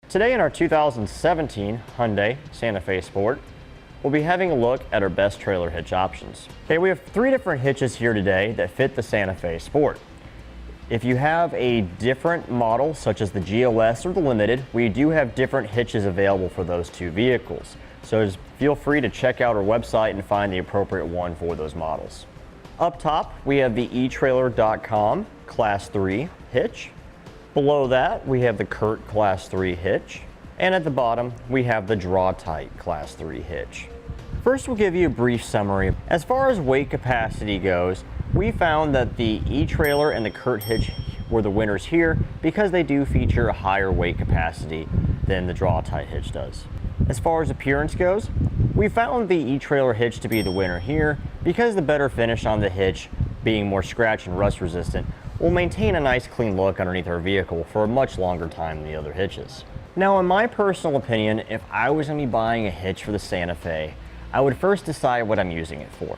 Today in our 2017 Hyundai Santa Fe Sport, we'll be having a look at our best trailer hitch options. Okay, we have three different hitches here today that fit the Santa Fe Sport. If you have a different model, such as the GLS or the Limited, we do have different hitches available for those two vehicles. So just feel free to check out our website and find the appropriate one for those models. Up top, we have the etrailercom Class 3 hitch. Below that, we have the CURT Class 3 hitch. And at the bottom, we have the Draw-Tite Class 3 hitch. First, we'll give you a brief summary. As far as weight capacity goes, we found that the etrailer and the CURT hitch were the winners here because they do feature a higher weight capacity than the Draw-Tite hitch does. As far as appearance goes, we found the etrailer hitch to be the winner here because the better finish on the hitch, being more scratch and rust resistant, will maintain a nice clean look underneath our vehicle for a much longer time than the other hitches. Now, in my personal opinion, if I was going to be buying a hitch for the Santa Fe, I would first decide what I'm using it for.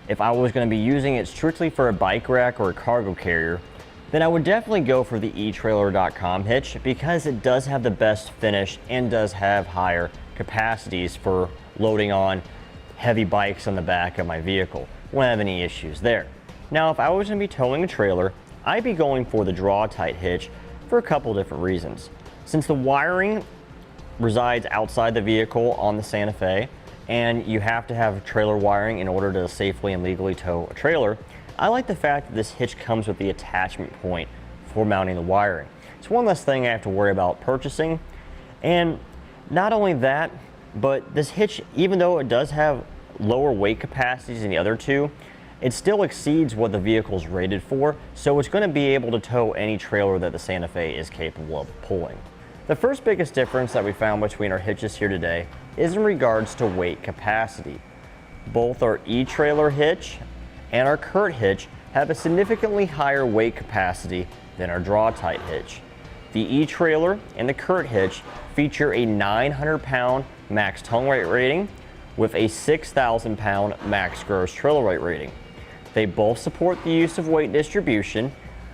If I was going to be using it strictly for a bike rack or a cargo carrier, then I would definitely go for the etrailer.com hitch because it does have the best finish and does have higher capacities for loading on heavy bikes on the back of my vehicle. Won't have any issues there. Now, if I was going to be towing a trailer, I'd be going for the Draw-Tite hitch for a couple different reasons. Since the wiring resides outside the vehicle on the Santa Fe, and you have to have trailer wiring in order to safely and legally tow a trailer, I like the fact that this hitch comes with the attachment point for mounting the wiring. It's one less thing I have to worry about purchasing. And not only that, but this hitch, even though it does have lower weight capacities than the other two, it still exceeds what the vehicle is rated for, so it's going to be able to tow any trailer that the Santa Fe is capable of pulling. The first biggest difference that we found between our hitches here today is in regards to weight capacity. Both our etrailer hitch and our CURT hitch have a significantly higher weight capacity than our Draw-Tite hitch. The etrailer and the CURT hitch feature a 900-pound max tongue weight rating with a 6,000-pound max gross trailer weight rating. They both support the use of weight distribution.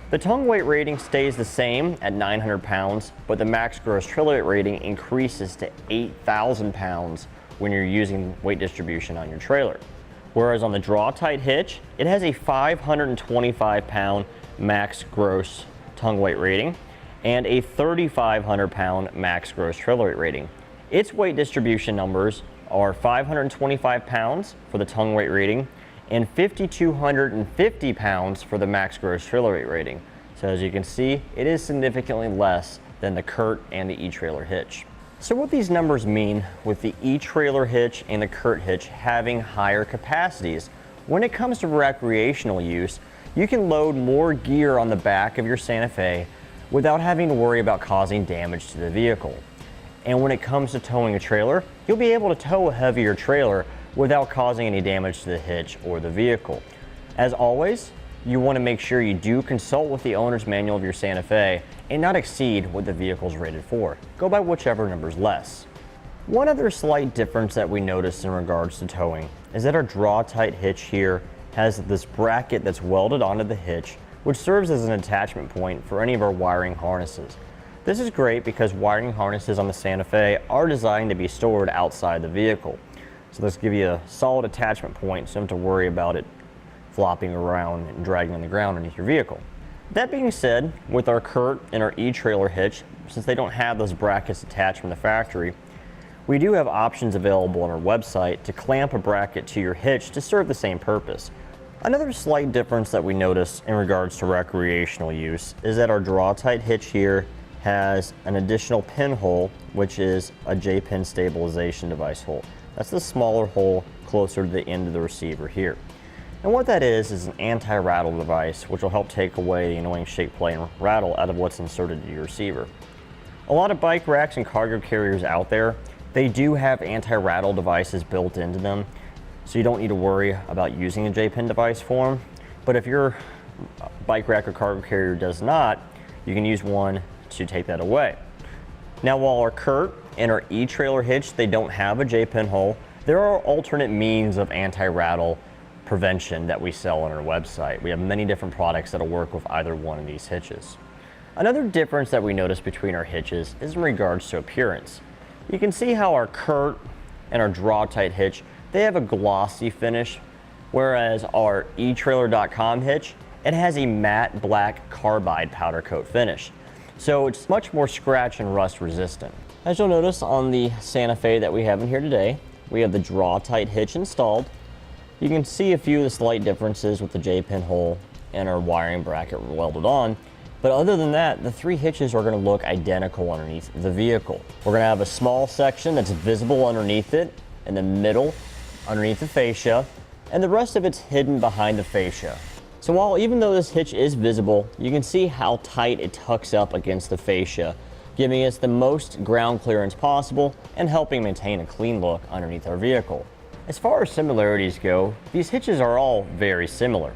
The tongue weight rating stays the same at 900 pounds, but the max gross trailer weight rating increases to 8,000 pounds when you're using weight distribution on your trailer. Whereas on the Draw-Tite hitch, it has a 525-pound max gross tongue weight rating and a 3,500-pound max gross trailer weight rating. Its weight distribution numbers are 525 pounds for the tongue weight rating and 5,250 pounds for the max gross trailer weight rating. So as you can see, it is significantly less than the CURT and the etrailer hitch. So what these numbers mean with the etrailer hitch and the CURT hitch having higher capacities, when it comes to recreational use, you can load more gear on the back of your Santa Fe without having to worry about causing damage to the vehicle. And when it comes to towing a trailer, you'll be able to tow a heavier trailer without causing any damage to the hitch or the vehicle. As always, you want to make sure you do consult with the owner's manual of your Santa Fe and not exceed what the vehicle is rated for. Go by whichever number is less. One other slight difference that we noticed in regards to towing is that our Draw-Tite hitch here has this bracket that's welded onto the hitch, which serves as an attachment point for any of our wiring harnesses. This is great because wiring harnesses on the Santa Fe are designed to be stored outside the vehicle. So this gives you a solid attachment point, so you don't have to worry about it flopping around and dragging on the ground underneath your vehicle. That being said, with our CURT and our etrailer hitch, since they don't have those brackets attached from the factory, we do have options available on our website to clamp a bracket to your hitch to serve the same purpose. Another slight difference that we notice in regards to recreational use is that our Draw-Tite hitch here has an additional pinhole, which is a J-pin stabilization device hole. That's the smaller hole closer to the end of the receiver here. And what that is an anti-rattle device, which will help take away the annoying shake, play, and rattle out of what's inserted to your receiver. A lot of bike racks and cargo carriers out there, they do have anti-rattle devices built into them, so you don't need to worry about using a J-pin device for them. But if your bike rack or cargo carrier does not, you can use one to take that away. Now, while our CURT and our etrailer hitch, they don't have a J-pin hole, there are alternate means of anti-rattle prevention that we sell on our website. We have many different products that'll work with either one of these hitches. Another difference that we notice between our hitches is in regards to appearance. You can see how our CURT and our Drawtite hitch, they have a glossy finish, whereas our etrailer.com hitch, it has a matte black carbide powder coat finish. So it's much more scratch and rust resistant. As you'll notice on the Santa Fe that we have in here today, we have the Draw-Tite hitch installed. You can see a few of the slight differences with the J-pin hole and our wiring bracket welded on. But other than that, the three hitches are going to look identical underneath the vehicle. We're going to have a small section that's visible underneath it, in the middle, underneath the fascia, and the rest of it's hidden behind the fascia. So while even though this hitch is visible, you can see how tight it tucks up against the fascia, giving us the most ground clearance possible and helping maintain a clean look underneath our vehicle. As far as similarities go, these hitches are all very similar.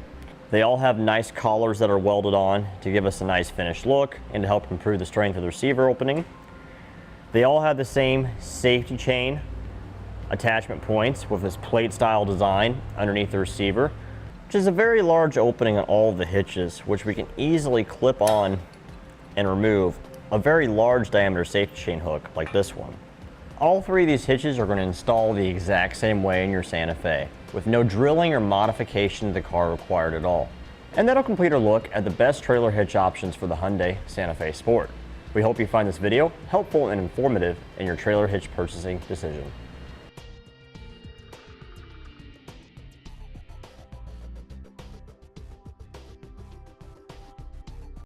They all have nice collars that are welded on to give us a nice finished look and to help improve the strength of the receiver opening. They all have the same safety chain attachment points with this plate style design underneath the receiver, which is a very large opening on all of the hitches, which we can easily clip on and remove a very large diameter safety chain hook like this one. All three of these hitches are going to install the exact same way in your Santa Fe, with no drilling or modification of the car required at all. And that'll complete our look at the best trailer hitch options for the Hyundai Santa Fe Sport. We hope you find this video helpful and informative in your trailer hitch purchasing decision.